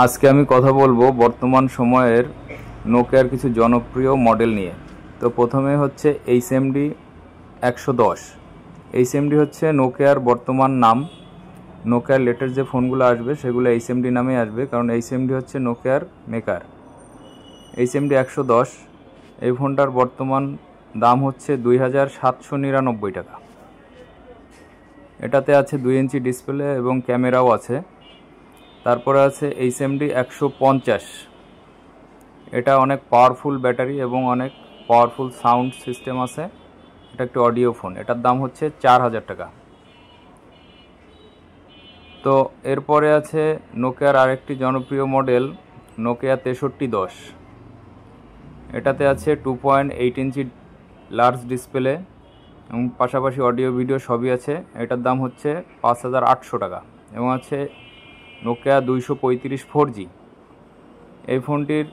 আজকে আমি কথা বলবো বর্তমান সময়ের নোকিয়ার কিছু জনপ্রিয় মডেল নিয়ে। তো প্রথমে হচ্ছে HMD 110। HMD হচ্ছে নোকিয়ার বর্তমান নাম। নোকিয়ার লেটেস্ট যে ফোনগুলো আসবে সেগুলো HMD নামে আসবে, কারণ HMD হচ্ছে নোকিয়ার মেকার। HMD 110 এই ফোনটার বর্তমান দাম হচ্ছে 2799 টাকা। এটাতে আছে 2 ইঞ্চি ডিসপ্লে এবং ক্যামেরাও আছে। তারপরে আছে HMD 150। এটা অনেক পাওয়ারফুল ব্যাটারি এবং অনেক পাওয়ারফুল সাউন্ড সিস্টেম আছে। এটা একটি অডিও ফোন, এটার দাম হচ্ছে 4000 টাকা। তো এরপরে আছে নোকিয়ার আরেকটি জনপ্রিয় মডেল নোকিয়া 6310। এটাতে আছে 2.8 ইঞ্চি লার্জ ডিসপ্লে এবং পাশাপাশি অডিও ভিডিও সবই আছে। এটার দাম হচ্ছে 5800 টাকা। এবং আছে নোকিয়া 235 4G। এই ফোনটির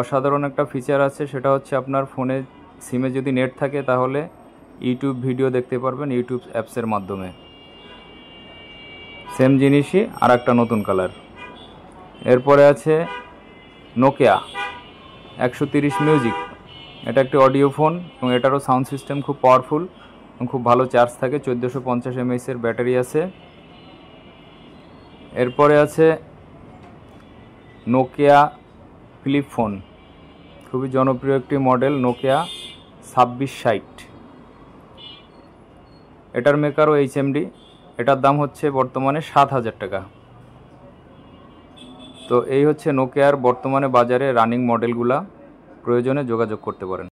অসাধারণ একটা ফিচার আছে, সেটা হচ্ছে আপনার ফোনে সিমে যদি নেট থাকে তাহলে ইউটিউব ভিডিও দেখতে পারবেন ইউটিউব অ্যাপসের মাধ্যমে। সেম জিনিসই আর একটা নতুন কালার। এরপরে আছে নোকিয়া 130 মিউজিক। এটা একটি অডিও ফোন এবং এটারও সাউন্ড সিস্টেম খুব পাওয়ারফুল এবং খুব ভালো চার্জ থাকে। 1450 mAh এর ব্যাটারি আছে। এরপরে আছে নোকিয়া ফ্লিপ ফোন, খুবই জনপ্রিয় একটি মডেল নোকিয়া 2660। এটার মেকারও HMD। এটার দাম হচ্ছে বর্তমানে 7000 টাকা। তো এই হচ্ছে নোকিয়ার বর্তমানে বাজারে রানিং মডেলগুলা, প্রয়োজনে যোগাযোগ করতে পারেন।